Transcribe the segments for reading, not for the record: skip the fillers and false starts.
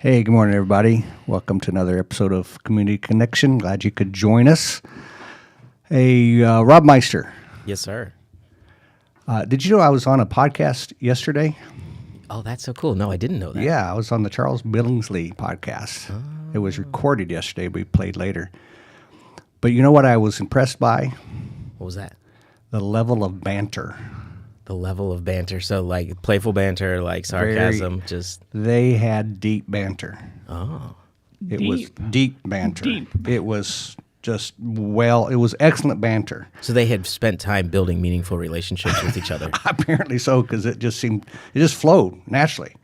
Hey, good morning, everybody. Welcome to another episode of Community Connection. Glad you could join us. Hey, Rob Meister, Yes, sir. did you know I was on a podcast yesterday? Oh, that's so cool. No, I didn't know that. Yeah, I was on the Charles Billingsley podcast. It was recorded yesterday, but we played later. But you know what I was impressed by? What was that? The level of banter. The level of banter. So, like playful banter, like sarcasm, just. They had deep banter. Oh. It was deep banter. Deep. It was just, it was excellent banter. So they had spent time building meaningful relationships with each other. Apparently so, because it just flowed naturally.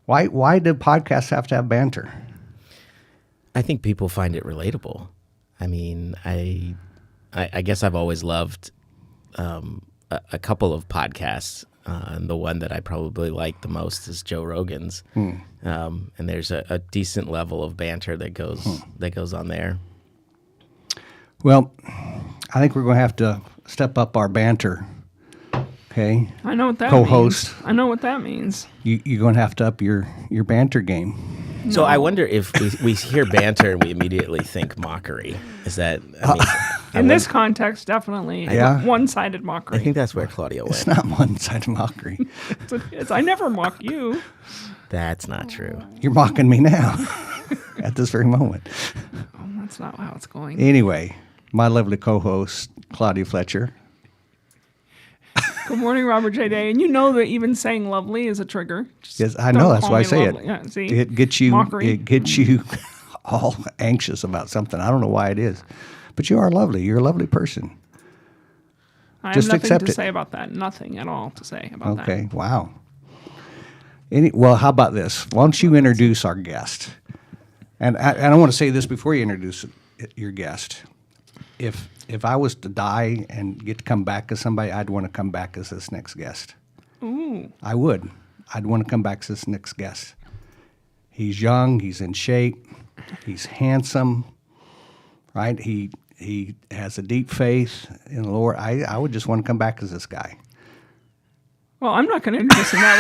Why do podcasts have to have banter? I think people find it relatable. I mean, I guess I've always loved a couple of podcasts. And the one that I probably like the most is Joe Rogan's. And there's a decent level of banter that goes on there. Well, I think we're going to have to step up our banter. Okay, I know what that Co-host. means. I know what that means. you're going to have to up your banter game. So I wonder if we hear banter and we immediately think mockery. Is that, I mean, In this context, definitely Yeah. one-sided I mockery. think that's where Claudia It's went. not one-sided mockery. I never mock you. That's not true. You're mocking me now at this very moment. That's not how it's going. Anyway, my lovely co-host, Claudia Fletcher. Good morning, Robert J. Day. And you know that even saying lovely is a trigger. Just Yes, I don't know. That's call why I me say lovely. it. Yeah, see? It gets you. Mockery. It gets you all anxious about something. I don't know why it is, but you are lovely. You're a lovely person. I have just nothing accept to it. say about that. Nothing at all to say about that. Okay. Wow. Well, how about this? Why don't you introduce our guest? And I want to say this before you introduce your guest. If I was to die and get to come back as somebody, I'd want to come back as this next guest. Ooh. I would. I'd want to come back as this next guest. He's young. He's in shape. He's handsome. Right? He has a deep faith in the Lord. I would just want to come back as this guy. Well, I'm not going to introduce him that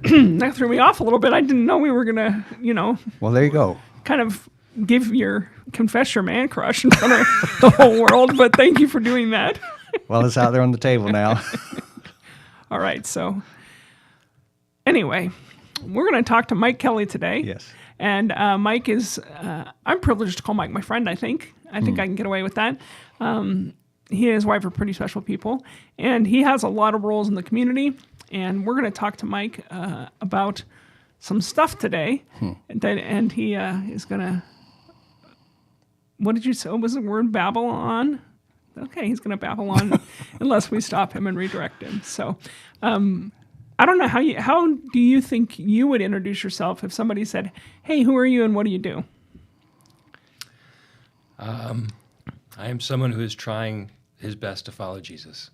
way. That threw me off a little bit. I didn't know we were going to, Well, there you go. kind of confess your man crush in front of the whole world, but thank you for doing that. Well, it's out there on the table now. All right, so anyway, we're going to talk to Mike Kelly today. Yes. And Mike is, I'm privileged to call Mike my friend, I think. I think I can get away with that. He and his wife are pretty special people, and he has a lot of roles in the community, and we're going to talk to Mike about some stuff today, and he is going to, what did you say? What was the word? Babble on? Okay, he's going to babble on unless we stop him and redirect him. So I don't know, how do you think you would introduce yourself if somebody said, hey, who are you and what do you do? I am someone who is trying his best to follow Jesus.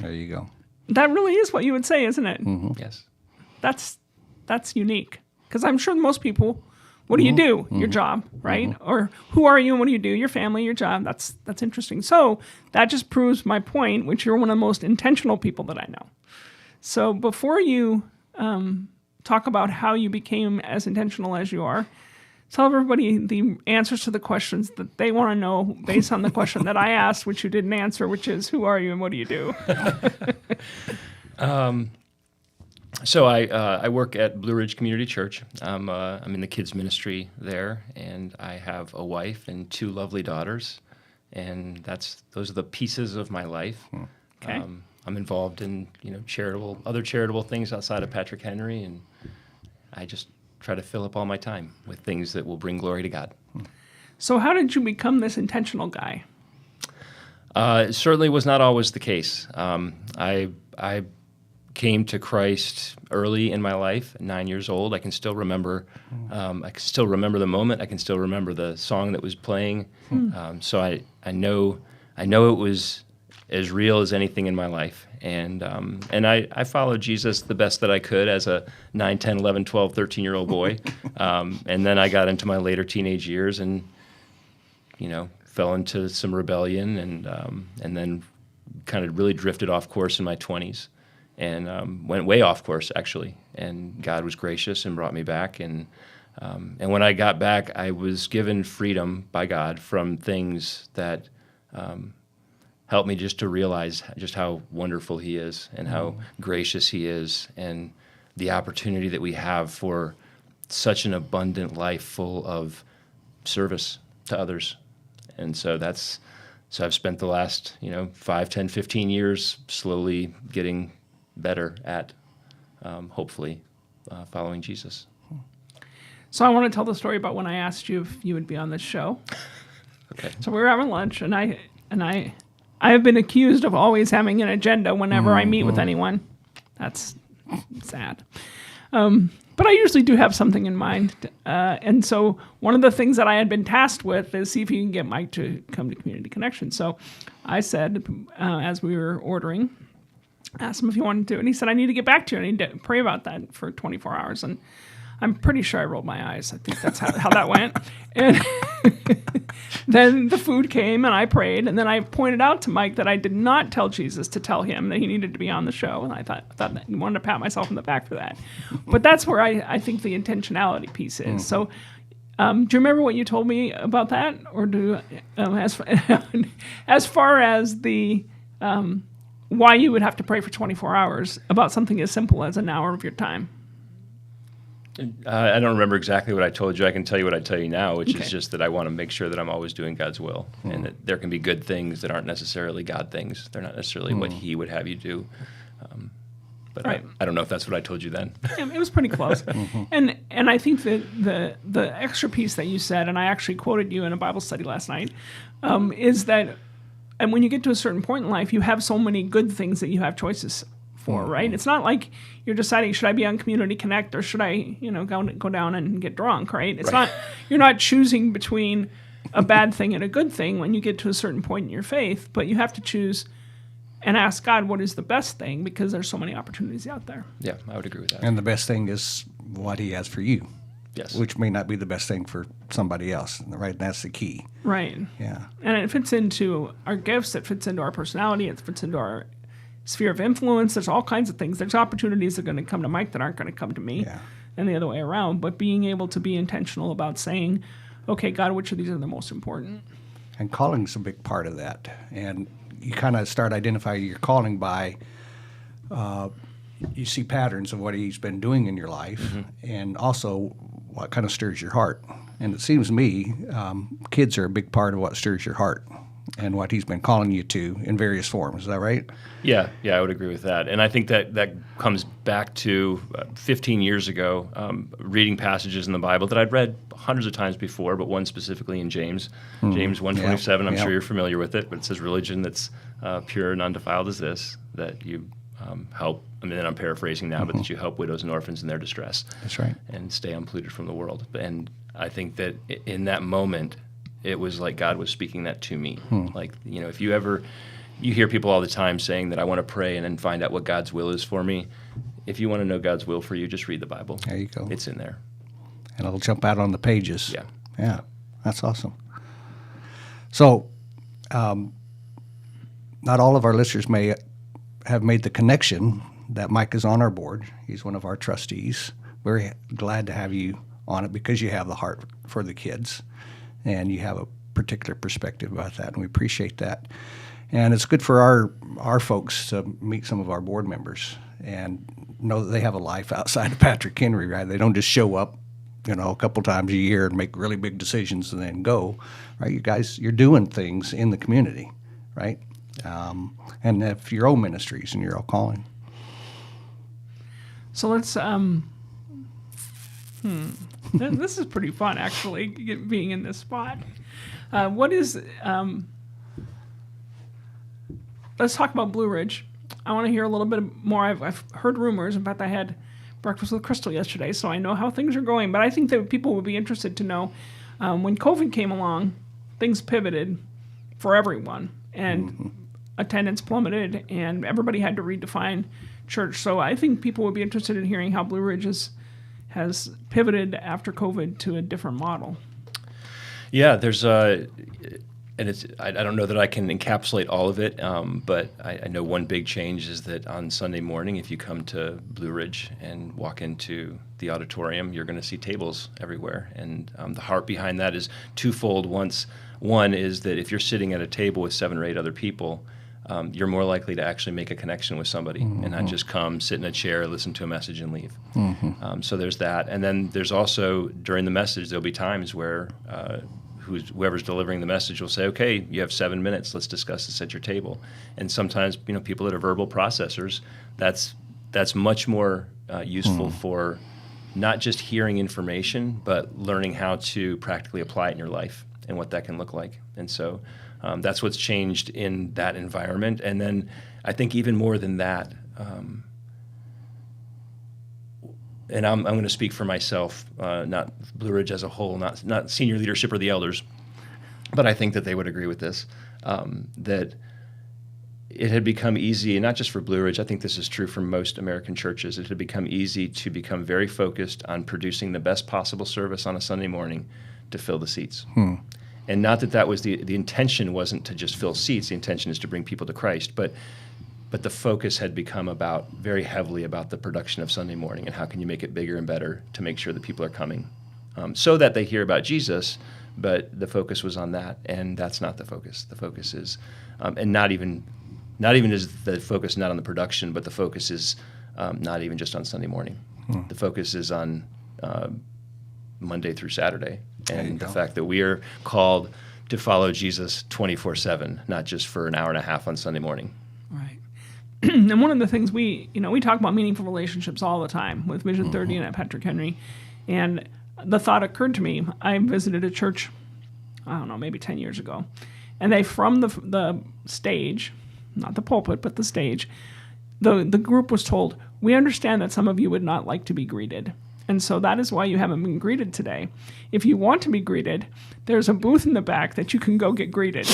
There you go. That really is what you would say, isn't it? Yes. That's unique. Because I'm sure most people, what do you do? Your job, right? Or who are you and what do you do? Your family, your job. That's interesting. So that just proves my point, which you're one of the most intentional people that I know. So before you talk about how you became as intentional as you are, tell everybody the answers to the questions that they want to know based on the question that I asked, which you didn't answer, which is, who are you and what do you do? So I work at Blue Ridge Community Church. I'm in the kids ministry there, and I have a wife and two lovely daughters, and those are the pieces of my life. Okay. I'm involved in other charitable things outside of Patrick Henry, and I just try to fill up all my time with things that will bring glory to God. So how did you become this intentional guy? It certainly was not always the case. I came to Christ early in my life, at 9 years old. I can still remember. I can still remember the moment. I can still remember the song that was playing. So I know it was as real as anything in my life. And I followed Jesus the best that I could as a 9, 10, 11, 12, 13-year-old boy. And then I got into my later teenage years and, fell into some rebellion and then kind of really drifted off course in my 20s. went way off course, actually. And God was gracious and brought me back. And when I got back, I was given freedom by God from things that helped me just to realize just how wonderful He is and how gracious He is, and the opportunity that we have for such an abundant life full of service to others. And so I've spent the last 5, 10, 15 years slowly getting better at hopefully following Jesus. So I want to tell the story about when I asked you if you would be on this show. Okay. So we were having lunch, and I have been accused of always having an agenda whenever I meet with anyone. That's sad. But I usually do have something in mind. And so one of the things that I had been tasked with is see if you can get Mike to come to Community Connection. So I said, as we were ordering, asked him if he wanted to. And he said, I need to get back to you. I need to pray about that for 24 hours. And I'm pretty sure I rolled my eyes. I think that's how that went. And then the food came and I prayed. And then I pointed out to Mike that I did not tell Jesus to tell him that he needed to be on the show. And I thought that I wanted to pat myself on the back for that. But that's where I think the intentionality piece is. So do you remember what you told me about that? Or as far as the why you would have to pray for 24 hours about something as simple as an hour of your time? I don't remember exactly what I told you. I can tell you what I tell you now, which is just that I want to make sure that I'm always doing God's will, and that there can be good things that aren't necessarily God things. They're not necessarily what He would have you do. But Right. I don't know if that's what I told you then. Yeah, it was pretty close. And I think that the extra piece that you said, and I actually quoted you in a Bible study last night, is that, and when you get to a certain point in life, you have so many good things that you have choices for, right? It's not like you're deciding, should I be on Community Connect or should I, go down and get drunk, right? It's not, you're not choosing between a bad thing and a good thing when you get to a certain point in your faith, but you have to choose and ask God what is the best thing, because there's so many opportunities out there. Yeah, I would agree with that. And the best thing is what He has for you, Yes. which may not be the best thing for somebody else, right? That's the key. Right. Yeah. And it fits into our gifts, it fits into our personality, it fits into our sphere of influence. There's all kinds of things. There's opportunities that are going to come to Mike that aren't going to come to me, Yeah. and the other way around. But being able to be intentional about saying, okay, God, which of these are the most important? And calling's a big part of that. And you kind of start identifying your calling by you see patterns of what He's been doing in your life, and also what kind of stirs your heart. And it seems to me kids are a big part of what stirs your heart and what He's been calling you to in various forms. Is that right? Yeah, I would agree with that. And I think that comes back to 15 years ago, reading passages in the Bible that I'd read hundreds of times before, but one specifically in James. James 1:27, I'm sure you're familiar with it, but it says religion that's pure and undefiled is this, that you help, and then I'm paraphrasing now, but that you help widows and orphans in their distress. That's right. And stay unpolluted from the world. And I think that in that moment, it was like God was speaking that to me. Like, if you hear people all the time saying that I want to pray and then find out what God's will is for me. If you want to know God's will for you, just read the Bible. There you go. It's in there. And it'll jump out on the pages. Yeah. Yeah. That's awesome. So, not all of our listeners may have made the connection that Mike is on our board. He's one of our trustees. Very glad to have you on it because you have the heart for the kids and you have a particular perspective about that, and we appreciate that. And it's good for our folks to meet some of our board members and know that they have a life outside of Patrick Henry, right? They don't just show up, a couple times a year and make really big decisions and then go, right? You guys, you're doing things in the community, right? And have your own ministries and your own calling. So let's, this is pretty fun, actually, being in this spot. Let's talk about Blue Ridge. I want to hear a little bit more. I've heard rumors. In fact, I had breakfast with Crystal yesterday, so I know how things are going. But I think that people would be interested to know, when COVID came along, things pivoted for everyone, and attendance plummeted, and everybody had to redefine church. So I think people would be interested in hearing how Blue Ridge has pivoted after COVID to a different model. Yeah, there's and I don't know that I can encapsulate all of it, but I know one big change is that on Sunday morning, if you come to Blue Ridge and walk into the auditorium, you're going to see tables everywhere. And the heart behind that is twofold. One is that if you're sitting at a table with 7 or 8 other people, you're more likely to actually make a connection with somebody and not just come, sit in a chair, listen to a message, and leave. So there's that. And then there's also, during the message, there'll be times where whoever's delivering the message will say, okay, you have 7 minutes, let's discuss this at your table. And sometimes, people that are verbal processors, that's much more useful for not just hearing information, but learning how to practically apply it in your life and what that can look like. And so that's what's changed in that environment. And then I think even more than that, and I'm going to speak for myself, not Blue Ridge as a whole, not senior leadership or the elders, but I think that they would agree with this, that it had become easy, and not just for Blue Ridge, I think this is true for most American churches, it had become easy to become very focused on producing the best possible service on a Sunday morning to fill the seats. And not that was the intention wasn't to just fill seats, the intention is to bring people to Christ, but the focus had become very heavily about the production of Sunday morning and how can you make it bigger and better to make sure that people are coming so that they hear about Jesus, but the focus was on that, and that's not the focus. The focus is, and not even is the focus not on the production, but the focus is not even just on Sunday morning. The focus is on Monday through Saturday, and the fact that we are called to follow Jesus 24/7, not just for an hour and a half on Sunday morning. Right. And one of the things we talk about meaningful relationships all the time with Vision 30 and at Patrick Henry. And the thought occurred to me, I visited a church, I don't know, maybe 10 years ago. And they, from the stage, not the pulpit, but the stage, the group was told, we understand that some of you would not like to be greeted. And so that is why you haven't been greeted today. If you want to be greeted, there's a booth in the back that you can go get greeted.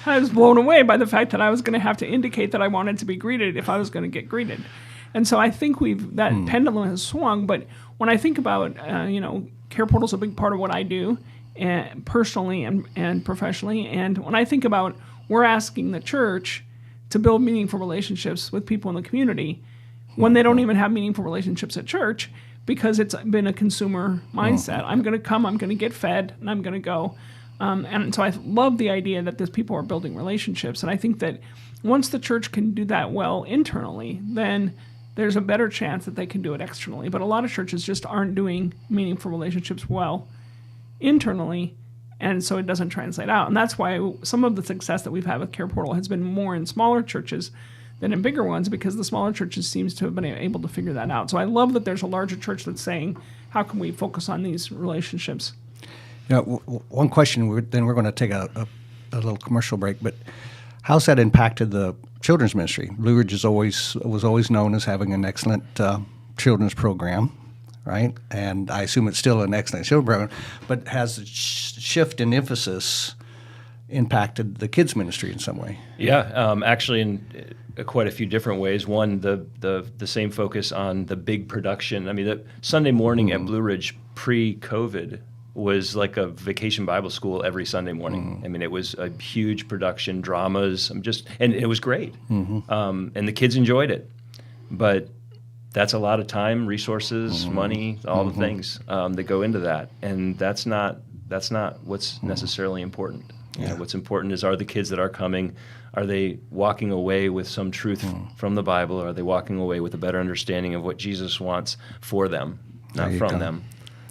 I was blown away by the fact that I was going to have to indicate that I wanted to be greeted if I was going to get greeted. And so I think that pendulum has swung. But when I think about, Care Portal is a big part of what I do, and personally and professionally. And when I think about we're asking the church to build meaningful relationships with people in the community when they don't even have meaningful relationships at church because it's been a consumer mindset. I'm going to come, I'm going to get fed, and I'm going to go. And so I love the idea that these people are building relationships. And I think that once the church can do that well internally, then there's a better chance that they can do it externally. But a lot of churches just aren't doing meaningful relationships well internally, and so it doesn't translate out. And that's why some of the success that we've had with Care Portal has been more in smaller churches than in bigger ones, because the smaller churches seems to have been able to figure that out. So I love that there's a larger church that's saying, how can we focus on these relationships? One question, then we're going to take a little commercial break, but how's that impacted the children's ministry? Blue Ridge was always known as having an excellent children's program, right? And I assume it's still an excellent children's program, but has the shift in emphasis impacted the kids' ministry in some way? Yeah, actually in quite a few different ways. One, the same focus on the big production. I mean, the Sunday morning at Blue Ridge pre-COVID was like a vacation Bible school every Sunday morning. I mean, it was a huge production, dramas, and it was great. And the kids enjoyed it. But that's a lot of time, resources, money, all the things that go into that. And that's not what's necessarily important. You know, what's important is, are the kids that are coming, are they walking away with some truth from the Bible? Or are they walking away with a better understanding of what Jesus wants for them, not from them?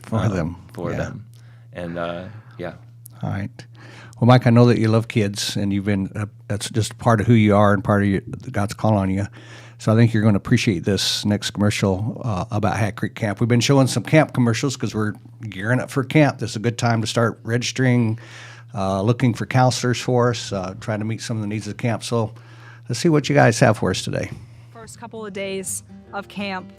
For them. For them. And All right. Well, Mike, I know that you love kids, and you've been that's just part of who you are and part of God's call on you. So I think you're going to appreciate this next commercial about Hat Creek Camp. We've been showing some camp commercials because we're gearing up for camp. This is a good time to start registering, looking for counselors for us, trying to meet some of the needs of the camp. So let's see what you guys have for us today. First couple of days of camp,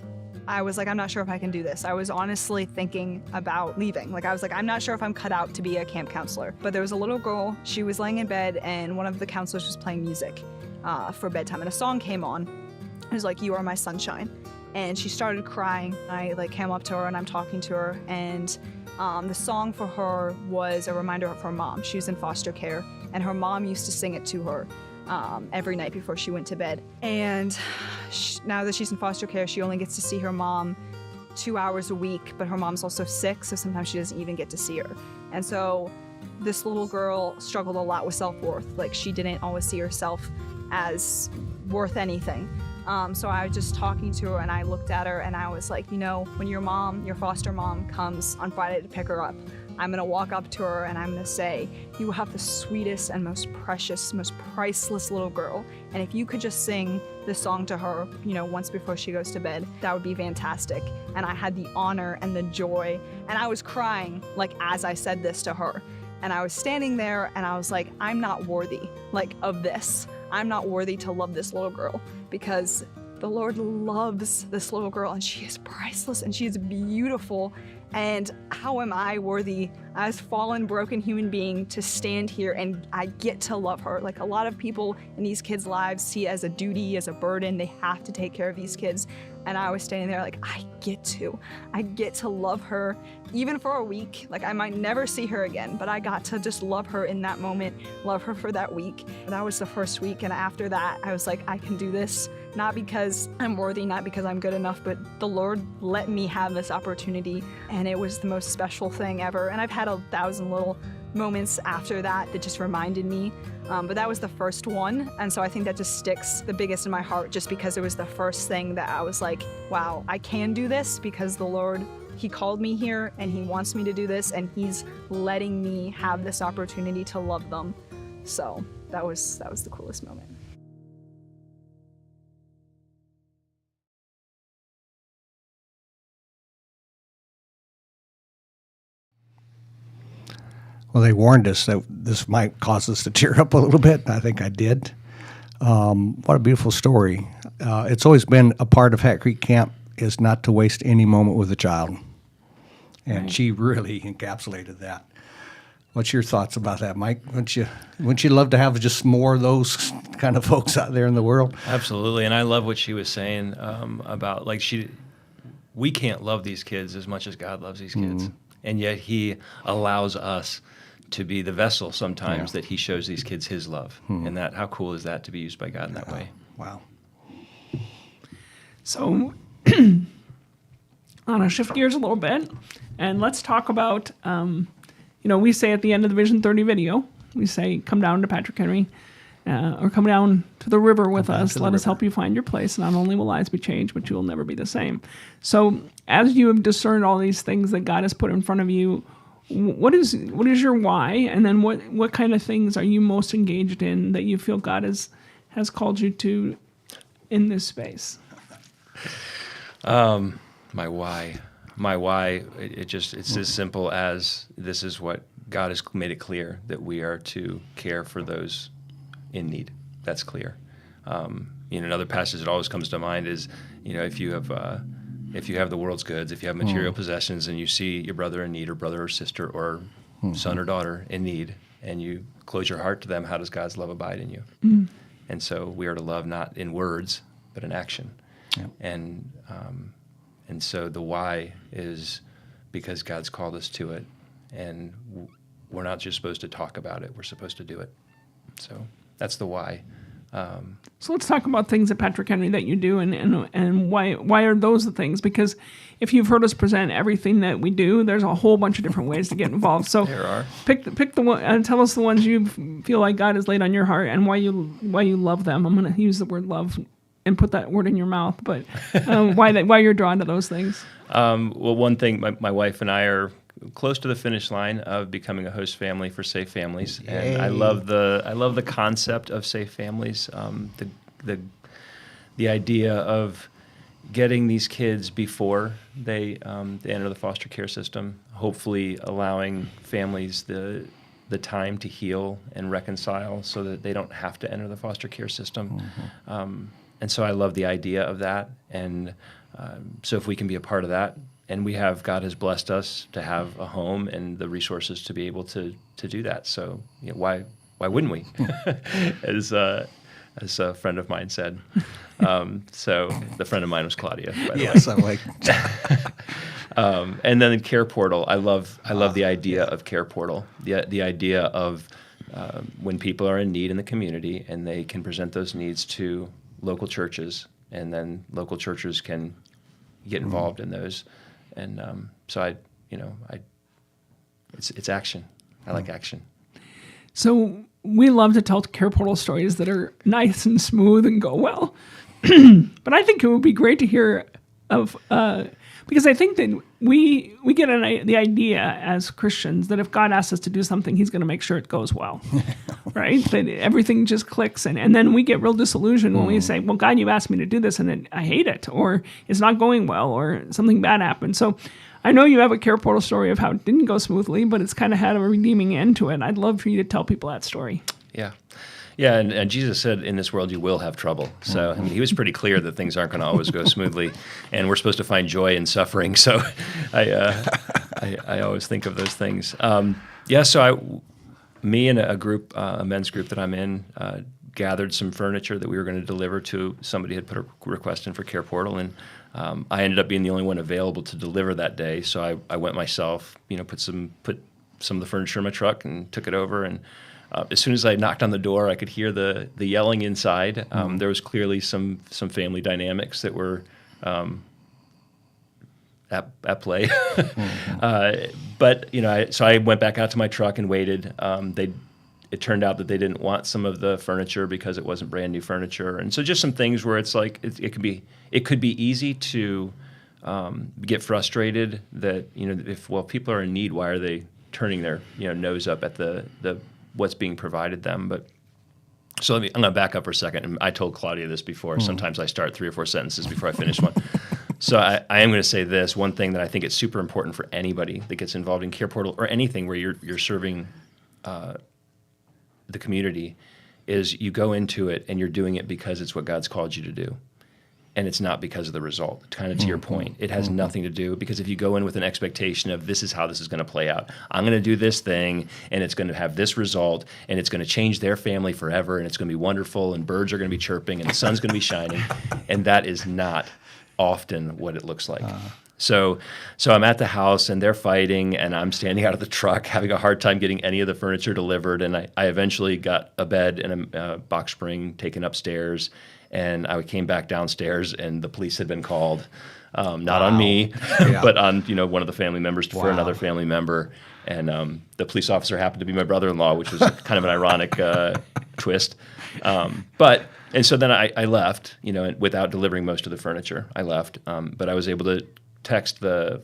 I was like, I'm not sure if I can do this. I was honestly thinking about leaving. I was like, I'm not sure if I'm cut out to be a camp counselor. But there was a little girl, she was laying in bed, and one of the counselors was playing music for bedtime, and a song came on. It was like, "You Are My Sunshine." And she started crying. I came up to her, and I'm talking to her, and The song for her was a reminder of her mom. She was in foster care, and her mom used to sing it to her every night before she went to bed. And now that she's in foster care, she only gets to see her mom 2 hours a week, but her mom's also sick, so sometimes she doesn't even get to see her. And so this little girl struggled a lot with self-worth. Like, she didn't always see herself as worth anything. So I was just talking to her, and I looked at her and I was like, you know, when your mom, your foster mom, comes on Friday to pick her up, I'm gonna walk up to her and I'm gonna say, you have the sweetest and most precious, most priceless little girl. And if you could just sing this song to her, you know, once before she goes to bed, that would be fantastic. And I had the honor and the joy, and I was crying, like, as I said this to her. And I was standing there and I was like, I'm not worthy, like, of this. I'm not worthy to love this little girl, because the Lord loves this little girl, and she is priceless and she is beautiful. And how am I worthy as fallen, broken human being to stand here and I get to love her? Like, a lot of people in these kids' lives see it as a duty, as a burden. They have to take care of these kids. And I was standing there like, I get to love her, even for a week. Like, I might never see her again, but I got to just love her in that moment, love her for that week. That was the first week. And after that, I was like, I can do this. Not because I'm worthy, not because I'm good enough, but the Lord let me have this opportunity, and it was the most special thing ever. And I've had 1,000 little moments after that that just reminded me, but that was the first one, and so I think that just sticks the biggest in my heart, just because it was the first thing that I was like, wow, I can do this because the Lord, He called me here and He wants me to do this, and He's letting me have this opportunity to love them. So that was the coolest moment. Well, they warned us that this might cause us to tear up a little bit. I think I did. What a beautiful story. It's always been a part of Hat Creek Camp is not to waste any moment with a child. And she really encapsulated that. What's your thoughts about that, Mike? Wouldn't you love to have just more of those kind of folks out there in the world? Absolutely, and I love what she was saying about, like, we can't love these kids as much as God loves these kids, and yet He allows us to be the vessel sometimes that He shows these kids His love, and that, how cool is that to be used by God in that way? Wow. So, I want to shift gears a little bit, and let's talk about, we say at the end of the Vision 30 video, we say, come down to Patrick Henry, or come down to the river with us. Let us help you find your place. Not only will lives be changed, but you will never be the same. So, as you have discerned all these things that God has put in front of you, what is your why? And then what kind of things are you most engaged in that you feel God has called you to in this space? My why, it's as simple as, this is what God has made it clear, that we are to care for those in need. That's clear. Another passage that always comes to mind is, if you have the world's goods, if you have material possessions, and you see your brother in need, or brother or sister or son or daughter in need, and you close your heart to them, how does God's love abide in you? And so we are to love not in words, but in action. Yeah. And so the why is because God's called us to it, and we're not just supposed to talk about it, we're supposed to do it. So that's the why. So let's talk about things at Patrick Henry that you do, and why are those the things? Because if you've heard us present everything that we do, there's a whole bunch of different ways to get involved. So there are. Pick the one and tell us the ones you feel like God has laid on your heart, and why you love them. I'm going to use the word love and put that word in your mouth, but why you're drawn to those things. Well, one thing, my wife and I are close to the finish line of becoming a host family for Safe Families. Yay. And I love the concept of Safe Families, the idea of getting these kids before they enter the foster care system, hopefully allowing families the time to heal and reconcile so that they don't have to enter the foster care system. And so I love the idea of that. And so if we can be a part of that, and God has blessed us to have a home and the resources to be able to do that. So why wouldn't we? as a friend of mine said. So the friend of mine was Claudia, by the way. Yes, I'm like, And then Care Portal, I love the idea of Care Portal, the idea of when people are in need in the community and they can present those needs to local churches, and then local churches can get involved in those. And so it's action. I like action. So we love to tell Care Portal stories that are nice and smooth and go well. But I think it would be great to hear of, because I think that we get the idea as Christians that if God asks us to do something, he's going to make sure it goes well, right? That everything just clicks. And then we get real disillusioned when we say, well, God, you asked me to do this and I hate it, or it's not going well, or something bad happened. So I know you have a Care Portal story of how it didn't go smoothly, but it's kind of had a redeeming end to it. I'd love for you to tell people that story. Yeah. Yeah, and Jesus said, in this world you will have trouble. So, I mean, he was pretty clear that things aren't going to always go smoothly, and we're supposed to find joy in suffering. So I always think of those things. Me and a men's group that I'm in, gathered some furniture that we were going to deliver to somebody had put a request in for Care Portal, and I ended up being the only one available to deliver that day. So I went myself, put some of the furniture in my truck and took it over, and as soon as I knocked on the door, I could hear the yelling inside. There was clearly some family dynamics that were at play. But so I went back out to my truck and waited. It turned out that they didn't want some of the furniture because it wasn't brand new furniture, and so just some things where it's like it could be easy to get frustrated that if people are in need, why are they turning their nose up at the what's being provided them. But so I'm going to back up for a second. And I told Claudia this before. Sometimes I start 3 or 4 sentences before I finish one. So I am going to say this. One thing that I think is super important for anybody that gets involved in Care Portal or anything where you're serving the community is you go into it and you're doing it because it's what God's called you to do. And it's not because of the result. Kind of to your point, it has nothing to do, because if you go in with an expectation of this is how this is going to play out, I'm going to do this thing and it's going to have this result and it's going to change their family forever and it's going to be wonderful and birds are going to be chirping and the sun's going to be shining, and that is not often what it looks like. So I'm at the house and they're fighting and I'm standing out of the truck having a hard time getting any of the furniture delivered, and I eventually got a bed and a box spring taken upstairs. And I came back downstairs, and the police had been called, not on me, but on one of the family members for another family member. And the police officer happened to be my brother-in-law, which was kind of an ironic twist. And so then I left, without delivering most of the furniture. I left, but I was able to text the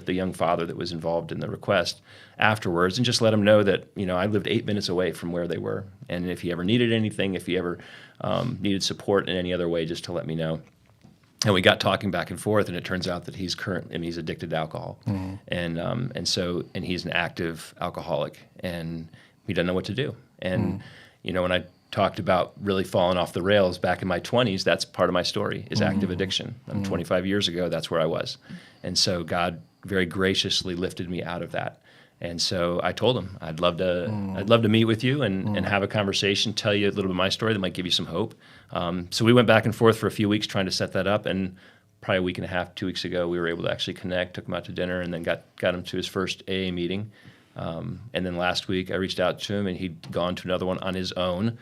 young father that was involved in the request afterwards, and just let him know that I lived 8 minutes away from where they were, and if he ever needed anything, if he ever needed support in any other way, just to let me know. And we got talking back and forth, and it turns out that he's addicted to alcohol, and he's an active alcoholic, and he doesn't know what to do. And when I talked about really falling off the rails back in my 20s, that's part of my story, is active addiction. 25 years ago, that's where I was. And so God very graciously lifted me out of that. And so I told him, I'd love to meet with you and have a conversation, tell you a little bit of my story that might give you some hope. So we went back and forth for a few weeks trying to set that up, and probably a week and a half, 2 weeks ago, we were able to actually connect, took him out to dinner, and then got him to his first AA meeting. And then last week I reached out to him, and he'd gone to another one on his own.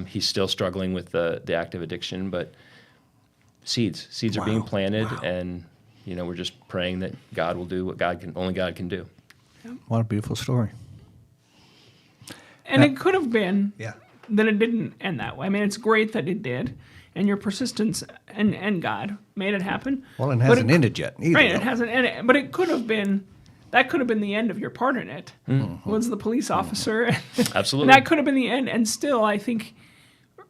He's still struggling with the active addiction, but seeds are being planted, and we're just praying that God will do what only God can do. What a beautiful story. And it could have been Yeah. that it didn't end that way. I mean, it's great that it did, and your persistence and God made it happen. Well, it But hasn't ended yet either. Right, it though. hasn't ended. But it could have been. That could have been the end of your part in it. Was the police officer? Absolutely. And that could have been the end. And still, I think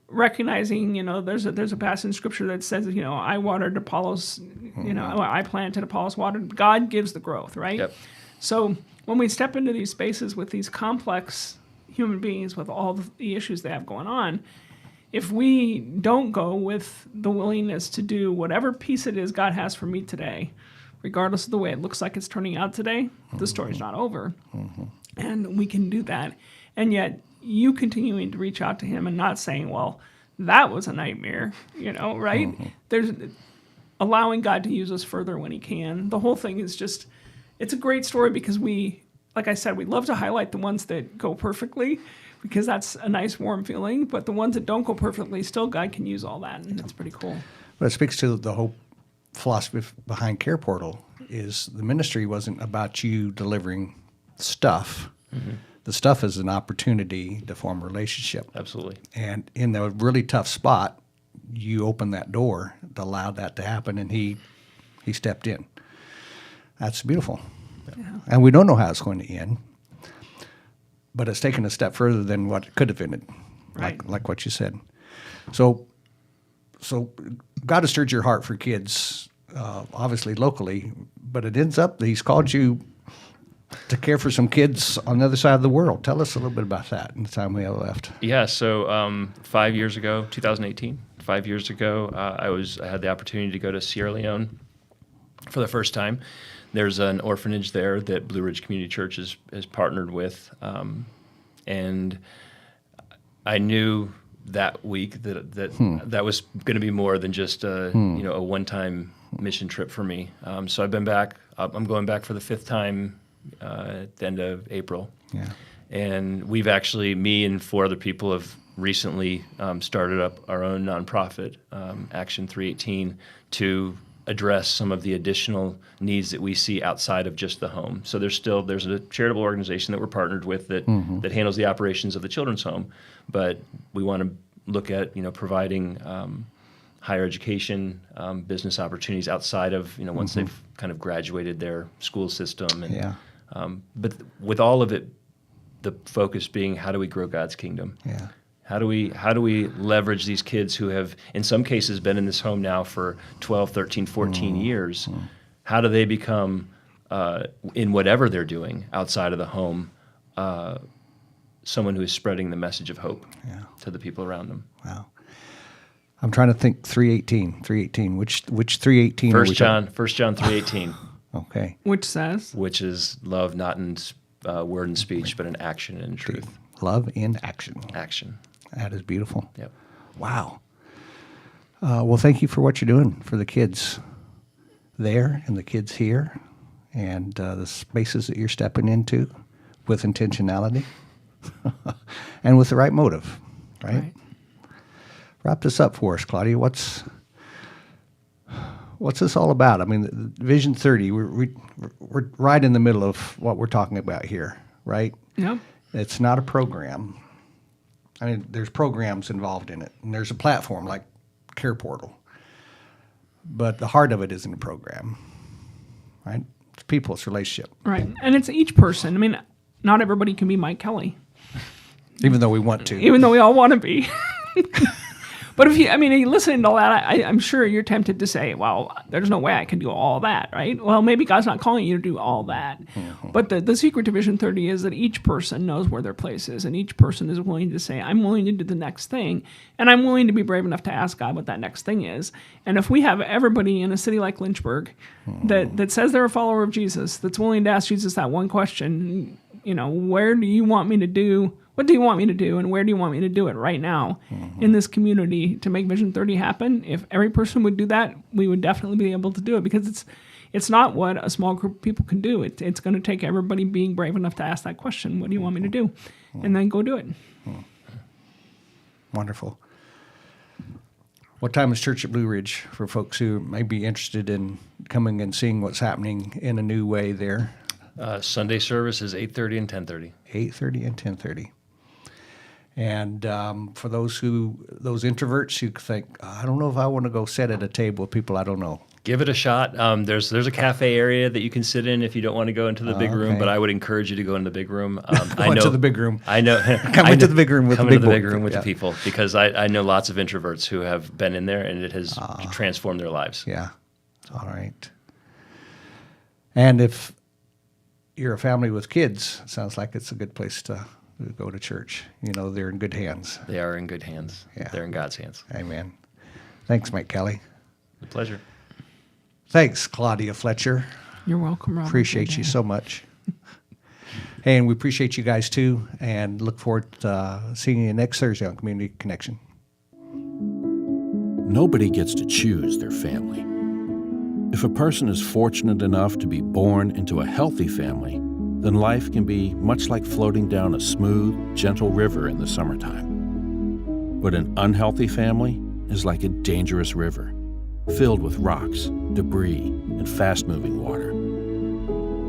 recognizing, there's a passage in Scripture that says, I watered, Apollos, I planted, Apollos watered. God gives the growth, right? Yep. So when we step into these spaces with these complex human beings with all the issues they have going on, if we don't go with the willingness to do whatever piece it is God has for me today, regardless of the way it looks like it's turning out today, the story's not over. And we can do that. And yet, you continuing to reach out to him and not saying, well, that was a nightmare, right? There's allowing God to use us further when he can. The whole thing is just, it's a great story because like I said, we love to highlight the ones that go perfectly because that's a nice warm feeling, but the ones that don't go perfectly, still God can use all that, and it's pretty cool. But it speaks to the whole philosophy behind Care Portal is the ministry wasn't about you delivering stuff. The stuff is an opportunity to form a relationship. Absolutely. And in a really tough spot, you open that door to allow that to happen, and he stepped in. That's beautiful. Yeah. And we don't know how it's going to end, but it's taken a step further than what it could have ended, Right. like what you said. So God has stirred your heart for kids, obviously locally, but it ends up that he's called you to care for some kids on the other side of the world. Tell us a little bit about that in the time we have left. Yeah, so 5 years ago, 2018, 5 years ago, I had the opportunity to go to Sierra Leone for the first time. There's an orphanage there that Blue Ridge Community Church has partnered with, and I knew that week that was going to be more than just a one-time mission trip for me. So I've been back. I'm going back for the fifth time at the end of April. Yeah. And we've actually, me and 4 other people have recently started up our own nonprofit, Action 318, to address some of the additional needs that we see outside of just the home. So there's a charitable organization that we're partnered with that handles the operations of the children's home, but we want to look at providing higher education, business opportunities outside of once they've kind of graduated their school system. And, Yeah. but with all of it, the focus being how do we grow God's kingdom? Yeah. How do we leverage these kids who have, in some cases, been in this home now for 12, 13, 14 years? How do they become, in whatever they're doing outside of the home, someone who is spreading the message of hope to the people around them? Wow. I'm trying to think 318. Which 318 are we 1 John 3:18, Okay. Which says, which is love not in word and speech, but in action and in truth. Love in action. Action. That is beautiful. Yep. Wow. Well, thank you for what you're doing for the kids there and the kids here and the spaces that you're stepping into with intentionality and with the right motive, right? Wrap this up for us, Claudia. What's this all about? I mean, Vision 30, we're right in the middle of what we're talking about here, right? Yep. It's not a program. I mean, there's programs involved in it, and there's a platform like Care Portal. But the heart of it isn't a program, right? It's people, it's relationship. Right. And it's each person. I mean, not everybody can be Mike Kelly, Even though we want to. even though we all want to be. But if you listening to all that, I'm sure you're tempted to say, well, there's no way I can do all that, right? Well, maybe God's not calling you to do all that. But the secret to Vision 30 is that each person knows where their place is, and each person is willing to say, I'm willing to do the next thing, and I'm willing to be brave enough to ask God what that next thing is. And if we have everybody in a city like Lynchburg that says they're a follower of Jesus, that's willing to ask Jesus that one question, where do you want me to do? What do you want me to do, and where do you want me to do it right now in this community to make Vision 30 happen? If every person would do that, we would definitely be able to do it, because it's not what a small group of people can do. It's going to take everybody being brave enough to ask that question, what do you want me to do? And then go do it. Wonderful. What time is church at Blue Ridge for folks who may be interested in coming and seeing what's happening in a new way there? Sunday service is 8:30 and 10:30. 8:30 and 10:30. And for those introverts who think, I don't know if I want to go sit at a table with people I don't know. Give it a shot. There's a cafe area that you can sit in if you don't want to go into the big room, Okay. but I would encourage you to go into the big room. Go into the big room. I know. Come into the big room with the come big into the boy. big room with Yeah. the people, because I know lots of introverts who have been in there and it has transformed their lives. Yeah. All right. And if you're a family with kids, it sounds like it's a good place to go to church. They're in good hands. They are in good hands. Yeah. They're in God's hands. Amen. Thanks, Mike Kelly. A pleasure. Thanks, Claudia Fletcher. You're welcome, Robert. Appreciate you so much. Hey, and we appreciate you guys too, and look forward to seeing you next Thursday on Community Connection. nobody gets to choose their family. If a person is fortunate enough to be born into a healthy family, then life can be much like floating down a smooth, gentle river in the summertime. But an unhealthy family is like a dangerous river, filled with rocks, debris, and fast-moving water.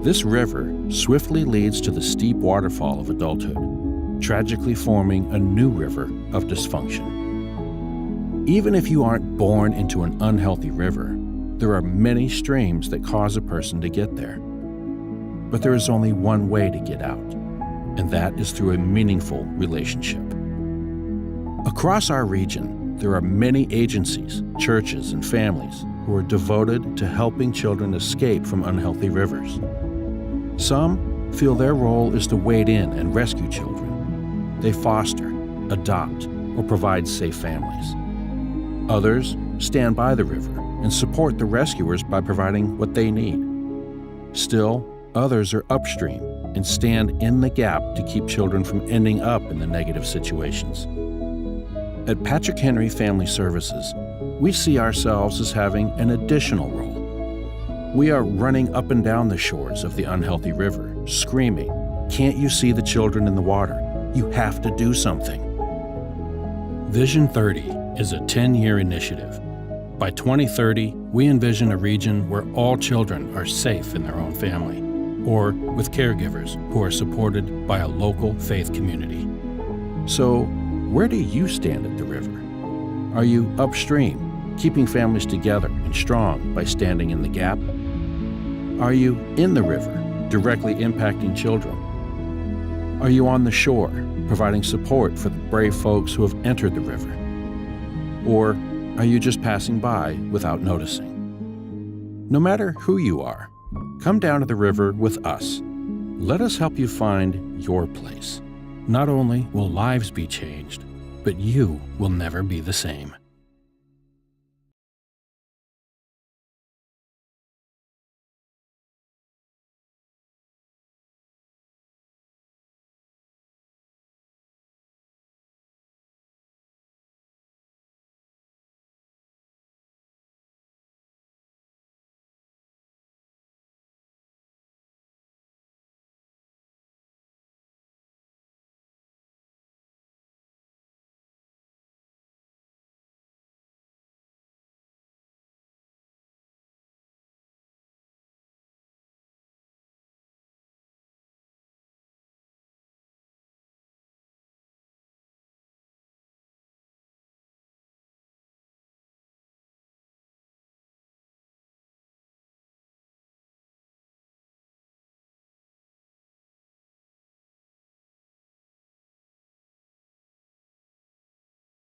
This river swiftly leads to the steep waterfall of adulthood, tragically forming a new river of dysfunction. Even if you aren't born into an unhealthy river, there are many streams that cause a person to get there. But there is only one way to get out, and that is through a meaningful relationship. Across our region, there are many agencies, churches, and families who are devoted to helping children escape from unhealthy rivers. Some feel their role is to wade in and rescue children. They foster, adopt, or provide safe families. Others stand by the river and support the rescuers by providing what they need. Still, others are upstream and stand in the gap to keep children from ending up in the negative situations. At Patrick Henry Family Services, we see ourselves as having an additional role. We are running up and down the shores of the unhealthy river, screaming, "Can't you see the children in the water? You have to do something." Vision 30 is a 10-year initiative. By 2030, we envision a region where all children are safe in their own family, or with caregivers who are supported by a local faith community. So, where do you stand at the river? Are you upstream, keeping families together and strong by standing in the gap? Are you in the river, directly impacting children? Are you on the shore, providing support for the brave folks who have entered the river? Or are you just passing by without noticing? No matter who you are, come down to the river with us. Let us help you find your place. Not only will lives be changed, but you will never be the same.